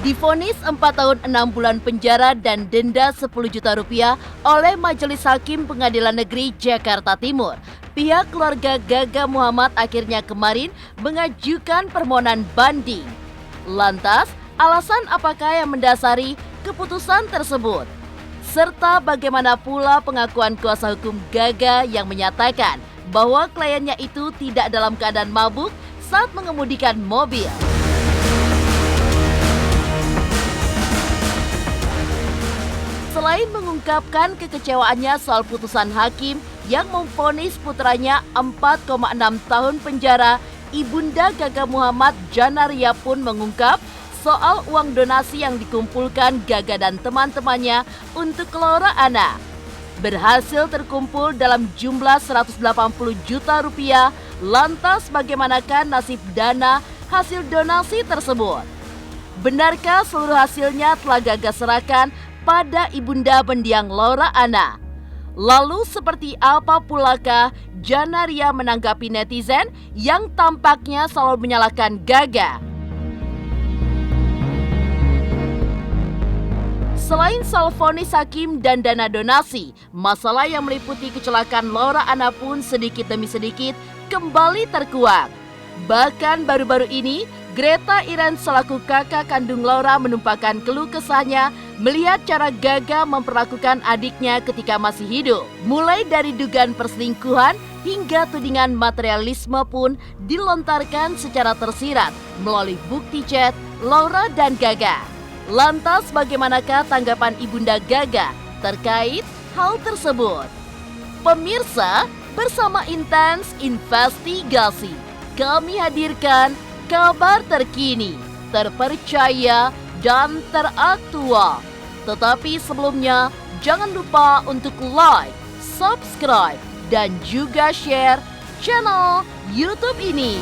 Divonis 4 tahun 6 bulan penjara dan denda 10 juta rupiah oleh Majelis Hakim Pengadilan Negeri Jakarta Timur. Pihak keluarga Gaga Muhammad akhirnya kemarin mengajukan permohonan banding. Lantas, alasan apakah yang mendasari keputusan tersebut? Serta bagaimana pula pengakuan kuasa hukum Gaga yang menyatakan bahwa kliennya itu tidak dalam keadaan mabuk saat mengemudikan mobil. Selain mengungkapkan kekecewaannya soal putusan hakim yang memvonis putranya 4,6 tahun penjara, Ibunda Gaga Muhammad Janaria pun mengungkap soal uang donasi yang dikumpulkan Gaga dan teman-temannya untuk Laura Anna. Berhasil terkumpul dalam jumlah 180 juta rupiah, lantas bagaimanakah nasib dana hasil donasi tersebut? Benarkah seluruh hasilnya telah Gaga serahkan pada Ibunda mendiang Laura Anna? Lalu seperti apa pulakah Janaria menanggapi netizen yang tampaknya selalu menyalahkan Gaga? Selain soal vonis hakim dan dana donasi, masalah yang meliputi kecelakaan Laura Anna pun sedikit demi sedikit kembali terkuak. Bahkan baru-baru ini, Greta Iren selaku kakak kandung Laura menumpahkan keluh kesahnya melihat cara Gaga memperlakukan adiknya ketika masih hidup. Mulai dari dugaan perselingkuhan hingga tudingan materialisme pun dilontarkan secara tersirat melalui bukti chat Laura dan Gaga. Lantas bagaimanakah tanggapan Ibunda Gaga terkait hal tersebut? Pemirsa, bersama Intens Investigasi, kami hadirkan kabar terkini, terpercaya, dan teraktual. Tetapi sebelumnya, jangan lupa untuk like, subscribe, dan juga share channel YouTube ini.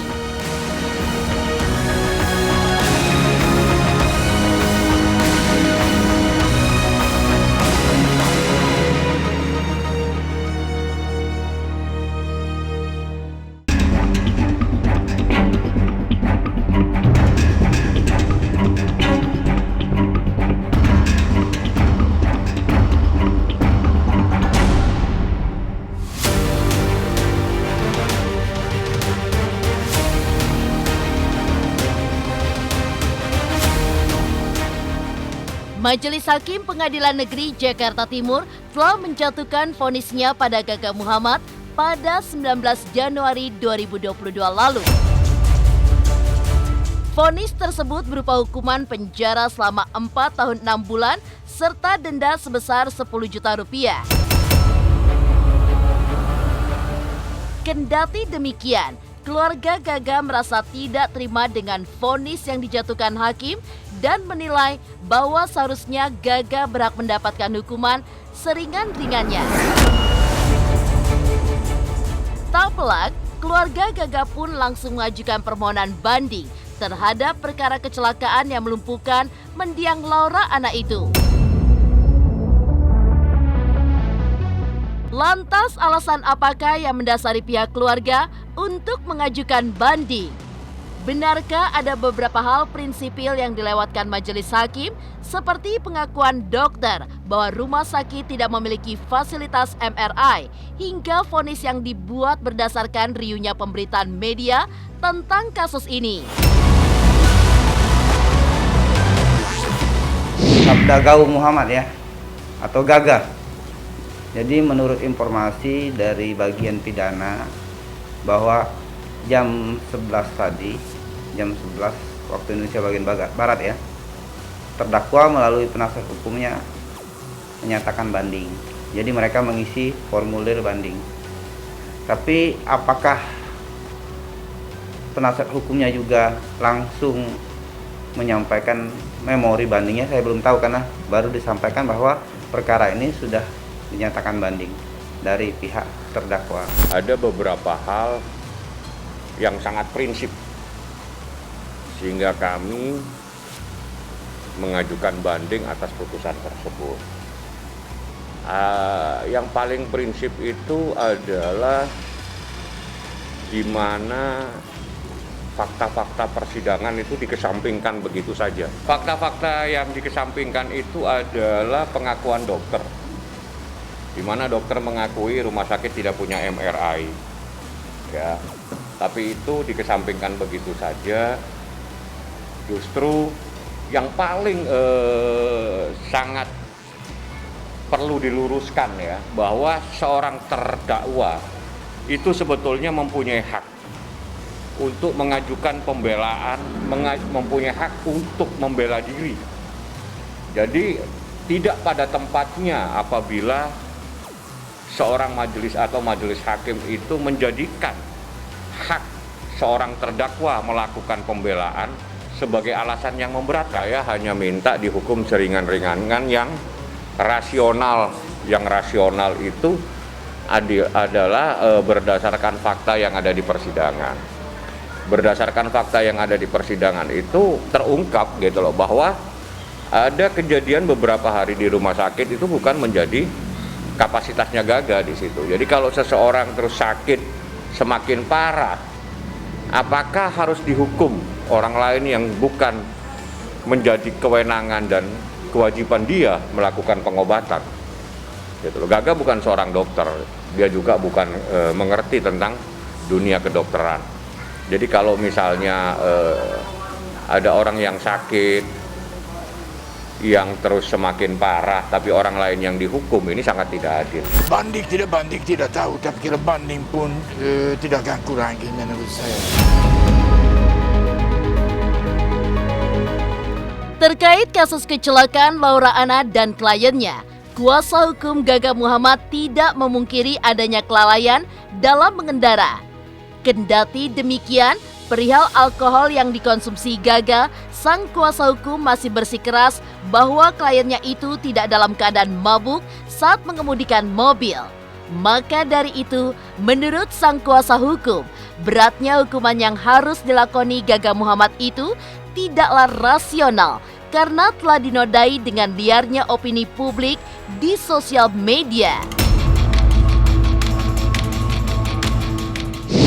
Majelis Hakim Pengadilan Negeri Jakarta Timur telah menjatuhkan vonisnya pada Gaga Muhammad pada 19 Januari 2022 lalu. Vonis tersebut berupa hukuman penjara selama 4 tahun 6 bulan serta denda sebesar 10 juta rupiah. Kendati demikian, keluarga Gaga merasa tidak terima dengan vonis yang dijatuhkan hakim dan menilai bahwa seharusnya Gaga berhak mendapatkan hukuman seringan-ringannya. Tak pelak, keluarga Gaga pun langsung mengajukan permohonan banding terhadap perkara kecelakaan yang melumpuhkan mendiang Laura Anna itu. Lantas alasan apakah yang mendasari pihak keluarga untuk mengajukan banding? Benarkah ada beberapa hal prinsipil yang dilewatkan majelis hakim seperti pengakuan dokter bahwa rumah sakit tidak memiliki fasilitas MRI hingga vonis yang dibuat berdasarkan riuhnya pemberitaan media tentang kasus ini? Sabda Gaga Muhammad ya, atau Gaga. Jadi menurut informasi dari bagian pidana bahwa jam 11 tadi, jam 11 waktu Indonesia bagian barat ya, terdakwa melalui penasihat hukumnya menyatakan banding. Jadi mereka mengisi formulir banding. Tapi apakah penasihat hukumnya juga langsung menyampaikan memori bandingnya, saya belum tahu karena baru disampaikan bahwa perkara ini sudah dinyatakan banding dari pihak terdakwa. Ada beberapa hal yang sangat prinsip sehingga kami mengajukan banding atas putusan tersebut. Yang paling prinsip itu adalah di mana fakta-fakta persidangan itu dikesampingkan begitu saja. Fakta-fakta yang dikesampingkan itu adalah pengakuan dokter, di mana dokter mengakui rumah sakit tidak punya MRI, ya. Tapi itu dikesampingkan begitu saja. Justru yang paling sangat perlu diluruskan ya, bahwa seorang terdakwa itu sebetulnya mempunyai hak untuk mengajukan pembelaan, mempunyai hak untuk membela diri. Jadi tidak pada tempatnya apabila seorang majelis atau majelis hakim itu menjadikan hak seorang terdakwa melakukan pembelaan sebagai alasan yang memberatkan. Saya hanya minta dihukum seringan-ringan yang rasional. Yang rasional itu adalah berdasarkan fakta yang ada di persidangan. Berdasarkan fakta yang ada di persidangan itu terungkap gitu loh, bahwa ada kejadian beberapa hari di rumah sakit itu bukan menjadi kapasitasnya Gaga di situ. Jadi kalau seseorang terus sakit semakin parah, apakah harus dihukum orang lain yang bukan menjadi kewenangan dan kewajiban dia melakukan pengobatan? Gitu loh. Gaga bukan seorang dokter, dia juga bukan mengerti tentang dunia kedokteran. Jadi kalau misalnya ada orang yang sakit, yang terus semakin parah, tapi orang lain yang dihukum, ini sangat tidak adil. Banding tidak tahu, tapi kira banding pun tidak akan kurangi menurut saya. Terkait kasus kecelakaan Laura Anna dan kliennya, kuasa hukum Gaga Muhammad tidak memungkiri adanya kelalaian dalam mengendara. Kendati demikian, perihal alkohol yang dikonsumsi Gaga, sang kuasa hukum masih bersikeras bahwa kliennya itu tidak dalam keadaan mabuk saat mengemudikan mobil. Maka dari itu, menurut sang kuasa hukum, beratnya hukuman yang harus dilakoni Gaga Muhammad itu tidaklah rasional karena telah dinodai dengan liarnya opini publik di sosial media.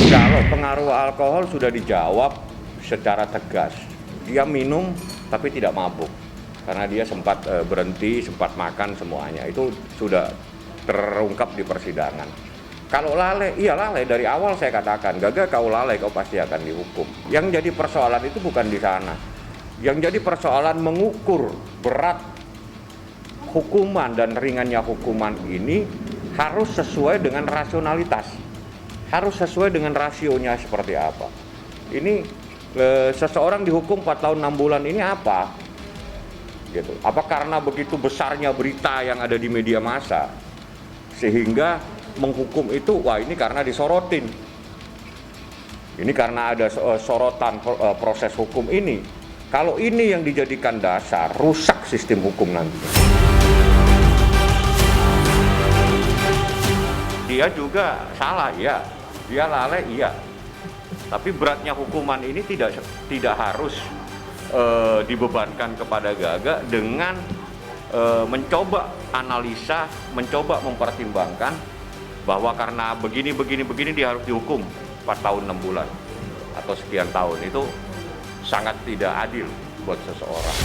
Kalau pengaruh alkohol sudah dijawab secara tegas. Dia minum tapi tidak mabuk. Karena dia sempat berhenti, sempat makan semuanya. Itu sudah terungkap di persidangan. Kalau lalai, iya lalai. Dari awal saya katakan, Gaga kau lalai, kau pasti akan dihukum. Yang jadi persoalan itu bukan di sana. Yang jadi persoalan mengukur berat hukuman dan ringannya hukuman ini harus sesuai dengan rasionalitas. Harus sesuai dengan rasionya seperti apa. Ini seseorang dihukum 4 tahun 6 bulan ini apa? Gitu. Apa karena begitu besarnya berita yang ada di media massa sehingga menghukum itu, wah ini karena disorotin. Ini karena ada sorotan proses hukum ini. Kalau ini yang dijadikan dasar, rusak sistem hukum nantinya. Dia juga salah, ya. Dia lalai, iya. Tapi beratnya hukuman ini tidak harus dibebankan kepada Gaga dengan mencoba analisa, mencoba mempertimbangkan bahwa karena begini dia harus dihukum 4 tahun 6 bulan atau sekian tahun. Itu sangat tidak adil buat seseorang.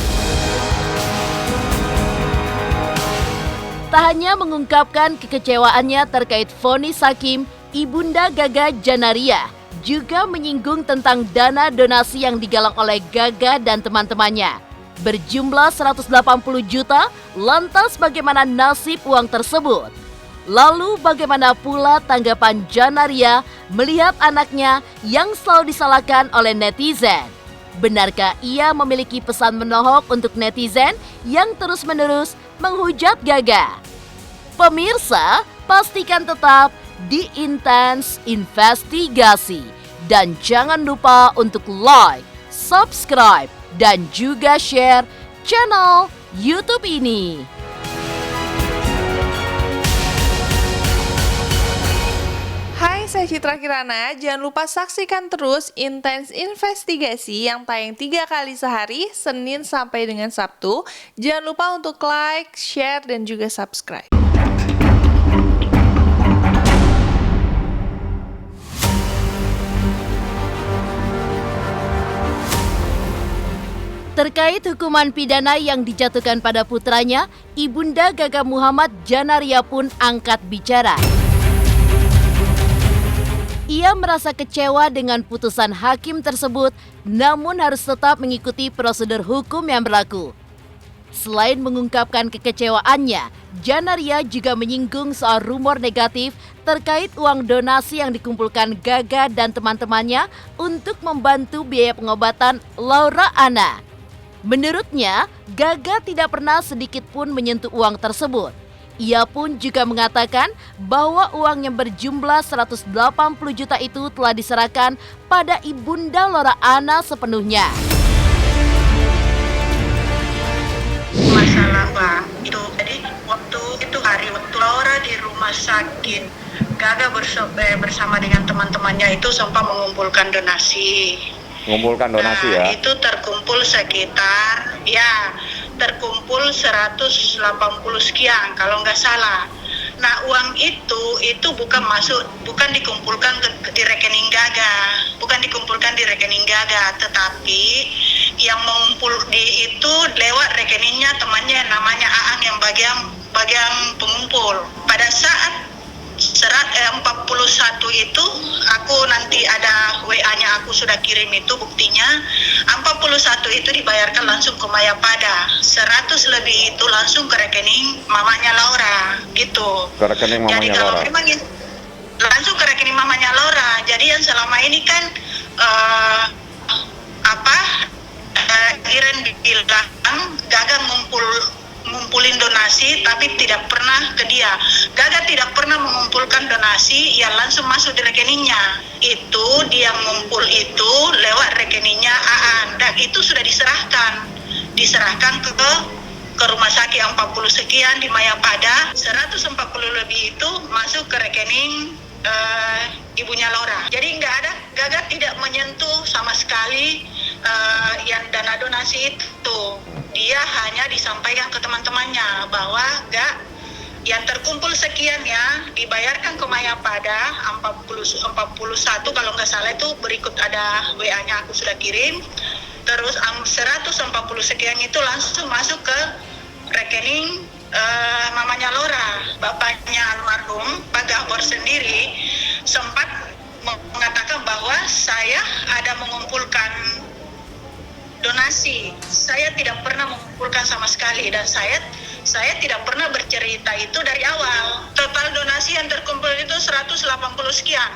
Tak hanya mengungkapkan kekecewaannya terkait vonis hakim, Ibunda Gaga Janaria juga menyinggung tentang dana donasi yang digalang oleh Gaga dan teman-temannya. Berjumlah 180 juta, lantas bagaimana nasib uang tersebut? Lalu bagaimana pula tanggapan Janaria melihat anaknya yang selalu disalahkan oleh netizen? Benarkah ia memiliki pesan menohok untuk netizen yang terus-menerus menghujat Gaga? Pemirsa, pastikan tetap di Intens Investigasi. Dan jangan lupa untuk like, subscribe, dan juga share channel YouTube ini. Hai, saya Citra Kirana. Jangan lupa saksikan terus Intens Investigasi yang tayang 3 kali sehari, Senin sampai dengan Sabtu. Jangan lupa untuk like, share, dan juga subscribe. Terkait hukuman pidana yang dijatuhkan pada putranya, Ibunda Gaga Muhammad Janaria pun angkat bicara. Ia merasa kecewa dengan putusan hakim tersebut, namun harus tetap mengikuti prosedur hukum yang berlaku. Selain mengungkapkan kekecewaannya, Janaria juga menyinggung soal rumor negatif terkait uang donasi yang dikumpulkan Gaga dan teman-temannya untuk membantu biaya pengobatan Laura Anna. Menurutnya, Gaga tidak pernah sedikit pun menyentuh uang tersebut. Ia pun juga mengatakan bahwa uang yang berjumlah 180 juta itu telah diserahkan pada Ibunda Laura Anna sepenuhnya. Masalah Mbak, itu jadi waktu Laura di rumah sakit, Gaga bersama dengan teman-temannya itu sempat mengumpulkan donasi. Mengumpulkan donasi ya? Itu terkumpul sekitar, terkumpul 180 sekian kalau nggak salah. Nah uang itu bukan dikumpulkan di rekening Gaga, tetapi yang mengumpul itu lewat rekeningnya temannya namanya Aang yang bagian pengumpul. Pada saat 41 itu aku nanti ada WA-nya aku sudah kirim itu buktinya 41 itu dibayarkan langsung ke Mayapada, 100 lebih itu langsung ke rekening mamanya Laura gitu. Ke rekening mamanya Jadi kalau Laura. memang langsung ke rekening mamanya Laura. Jadi yang selama ini kan Iren bilang Gaga ngumpulin donasi tapi tidak pernah ke dia. Gaga tidak pernah mengumpulkan donasi yang langsung masuk di rekeningnya. Itu dia ngumpul itu lewat rekeningnya Aan dan itu sudah diserahkan ke rumah sakit yang 40 sekian di Mayapada, 140 lebih itu masuk ke rekening ibunya Laura. Jadi Gaga tidak menyentuh sama sekali yang dana donasi itu. Dia hanya disampaikan ke teman-temannya bahwa yang terkumpul sekian ya dibayarkan ke Mayapada 41 kalau nggak salah itu berikut ada WA-nya aku sudah kirim. Terus 140 sekian itu langsung masuk ke rekening mamanya Laura. Bapaknya almarhum Pak Gahbor sendiri sempat mengatakan bahwa saya ada mengumpulkan donasi. Saya tidak pernah mengumpulkan sama sekali dan saya tidak pernah bercerita itu dari awal. Total donasi yang terkumpul itu 180 sekian.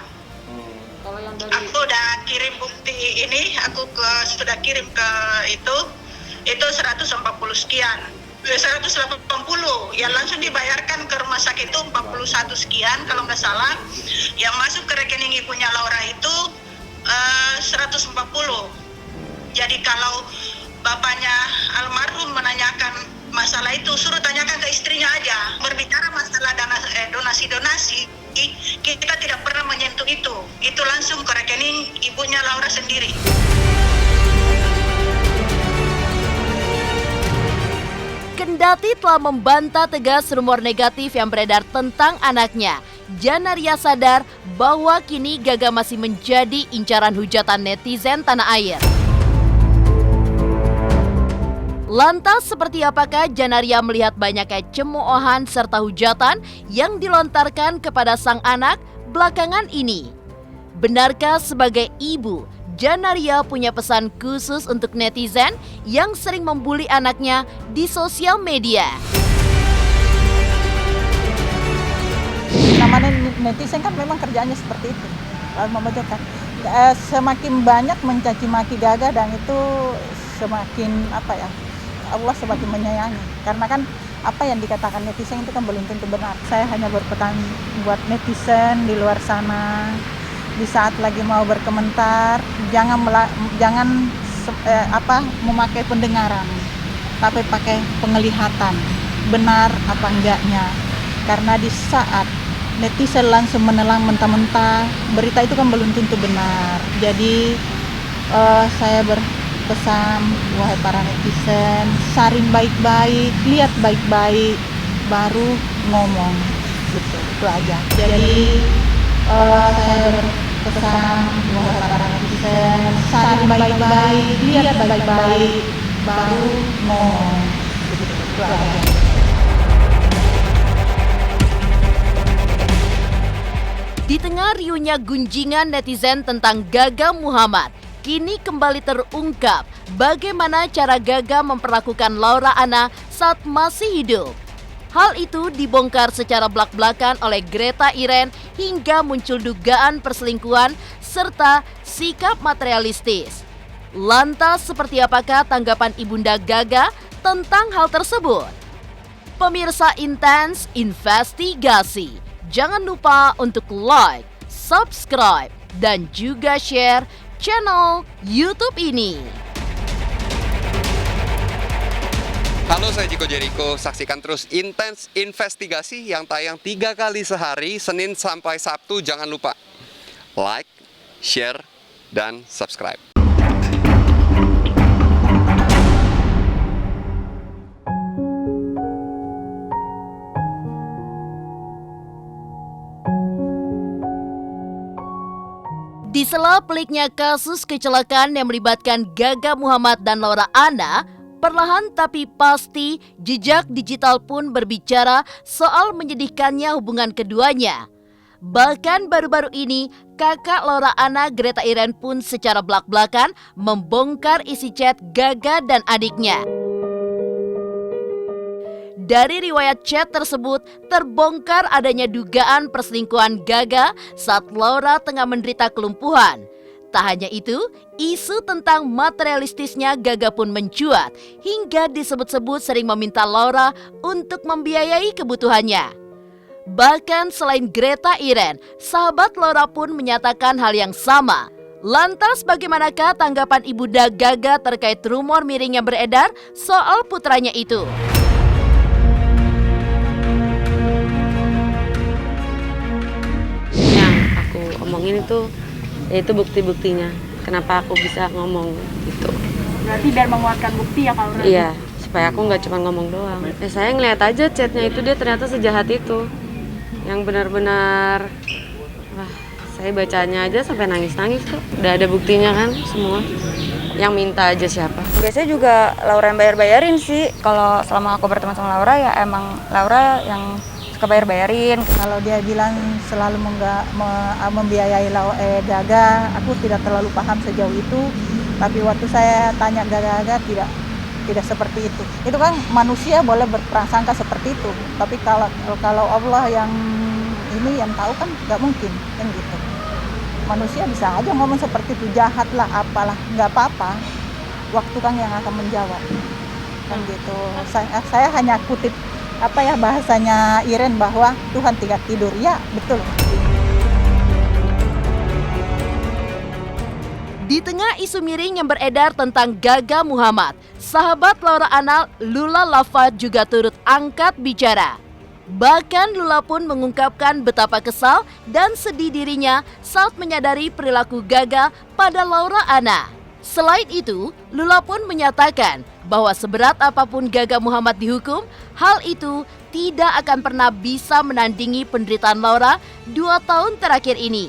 Kalau yang dari Aku udah kirim bukti ini, sudah kirim ke itu 140 sekian. 180 yang langsung dibayarkan ke rumah sakit itu 41 sekian kalau nggak salah. Yang masuk ke rekening ibunya Laura itu 140. Jadi kalau bapaknya almarhum menanyakan masalah itu, suruh tanyakan ke istrinya aja. Berbicara masalah donasi, kita tidak pernah menyentuh itu. Itu langsung ke rekening ibunya Laura sendiri. Kendati telah membantah tegas rumor negatif yang beredar tentang anaknya, Janaria sadar bahwa kini Gaga masih menjadi incaran hujatan netizen tanah air. Lantas seperti apakah Janaria melihat banyaknya cemoohan serta hujatan yang dilontarkan kepada sang anak belakangan ini? Benarkah sebagai ibu, Janaria punya pesan khusus untuk netizen yang sering membuli anaknya di sosial media? Namanya netizen kan memang kerjaannya seperti itu, memojokkan. Semakin banyak mencaci maki Gaga dan itu semakin Allah semakin menyayangi. Karena kan apa yang dikatakan netizen itu kan belum tentu benar. Saya hanya berpesan buat netizen di luar sana, di saat lagi mau berkomentar, jangan memakai pendengaran, tapi pakai penglihatan, benar apa enggaknya. Karena di saat netizen langsung menelan mentah-mentah, berita itu kan belum tentu benar. Jadi saya berpesan, wahai para netizen, saring baik-baik, lihat baik-baik, baru ngomong. Gitu, itu aja. Jadi saya berpesan, wahai para netizen, saring baik-baik, lihat baik-baik, baru ngomong. Itu aja. Di tengah riuhnya gunjingan netizen tentang Gaga Muhammad, kini kembali terungkap bagaimana cara Gaga memperlakukan Laura Anna saat masih hidup. Hal itu dibongkar secara belak-belakan oleh Greta Iren hingga muncul dugaan perselingkuhan serta sikap materialistis. Lantas seperti apakah tanggapan Ibunda Gaga tentang hal tersebut? Pemirsa Intens Investigasi, jangan lupa untuk like, subscribe, dan juga share channel YouTube ini. Halo, saya Jiko Jericho. Saksikan terus Intens Investigasi yang tayang 3 kali sehari, Senin sampai Sabtu. Jangan lupa like, share, dan subscribe. Di sela peliknya kasus kecelakaan yang melibatkan Gaga Muhammad dan Laura Anna, perlahan tapi pasti jejak digital pun berbicara soal menyedihkannya hubungan keduanya. Bahkan baru-baru ini, kakak Laura Anna, Greta Iren pun secara belak-belakan membongkar isi chat Gaga dan adiknya. Dari riwayat chat tersebut, terbongkar adanya dugaan perselingkuhan Gaga saat Laura tengah menderita kelumpuhan. Tak hanya itu, isu tentang materialistisnya Gaga pun mencuat hingga disebut-sebut sering meminta Laura untuk membiayai kebutuhannya. Bahkan selain Greta Iren, sahabat Laura pun menyatakan hal yang sama. Lantas bagaimanakah tanggapan Ibunda Gaga terkait rumor miring yang beredar soal putranya itu? Omongin itu bukti-buktinya. Kenapa aku bisa ngomong itu? Berarti biar menguatkan bukti ya kalau Iya, supaya aku nggak cuma ngomong doang. Saya ngeliat aja chatnya itu, dia ternyata sejahat itu. Yang benar-benar, wah, saya bacanya aja sampai nangis-nangis tuh. Udah ada buktinya kan semua. Yang minta aja siapa? Biasanya juga Laura yang bayar-bayarin sih. Kalau selama aku berteman sama Laura ya emang Laura yang suka bayar-bayarin. Kalau dia bilang selalu membiayai Gaga, aku tidak terlalu paham sejauh itu. Tapi waktu saya tanya Gaga tidak seperti itu. Itu kan manusia boleh berprasangka seperti itu. Tapi kalau Allah yang tahu kan nggak mungkin kan gitu. Manusia bisa aja ngomong seperti itu, jahat lah apalah, nggak apa-apa. Waktu kan yang akan menjawab kan gitu. Saya hanya kutip bahasanya Iren bahwa Tuhan tidak tidur. Ya, betul. Di tengah isu miring yang beredar tentang Gaga Muhammad, sahabat Laura Anna, Lula Lafat juga turut angkat bicara. Bahkan Lula pun mengungkapkan betapa kesal dan sedih dirinya saat menyadari perilaku Gaga pada Laura Anna. Selain itu, Lula pun menyatakan bahwa seberat apapun Gaga Muhammad dihukum, hal itu tidak akan pernah bisa menandingi penderitaan Laura 2 tahun terakhir ini.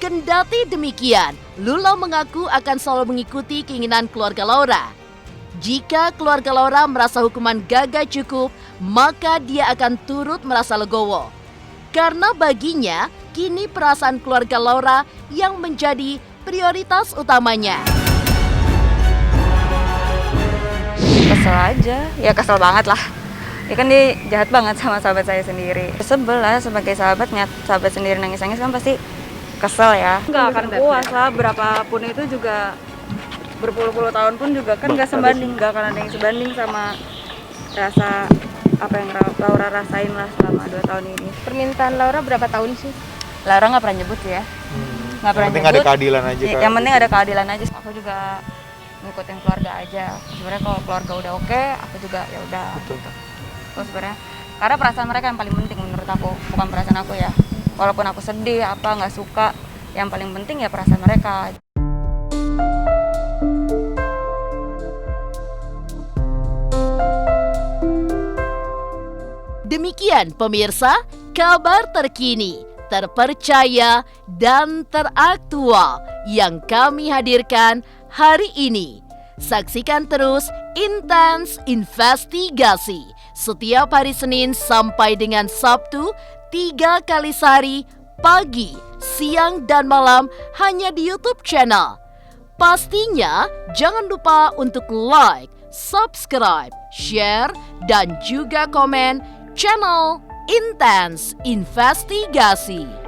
Kendati demikian, Lula mengaku akan selalu mengikuti keinginan keluarga Laura. Jika keluarga Laura merasa hukuman Gaga cukup, maka dia akan turut merasa legowo. Karena baginya, kini perasaan keluarga Laura yang menjadi prioritas utamanya. Kesel aja, ya kesel banget lah. Ya kan dia jahat banget sama sahabat saya sendiri. Sebel lah sebagai sahabat, ngeliat sahabat sendiri nangis-nangis kan pasti kesel ya. Nggak akan puas lah, berapapun itu juga berpuluh-puluh tahun pun juga kan nggak sebanding, nggak akan ada yang sebanding sama rasa apa yang Laura rasain lah selama 2 tahun ini. Permintaan Laura berapa tahun sih? Laura nggak pernah nyebut sih ya. Nggak pernah nyebut. Yang penting ada keadilan aja kan? Yang penting ada keadilan aja. Aku juga ngikutin keluarga aja. Sebenarnya kalau keluarga udah oke, aku juga ya udah. Gitu. Terus sebenarnya karena perasaan mereka yang paling penting menurut aku, bukan perasaan aku ya. Walaupun aku sedih nggak suka, yang paling penting ya perasaan mereka. Demikian pemirsa, kabar terkini, terpercaya, dan teraktual yang kami hadirkan hari ini. Saksikan terus Intens Investigasi setiap hari Senin sampai dengan Sabtu 3 kali sehari, pagi, siang, dan malam hanya di YouTube channel. Pastinya jangan lupa untuk like, subscribe, share, dan juga komen channel Intens Investigasi.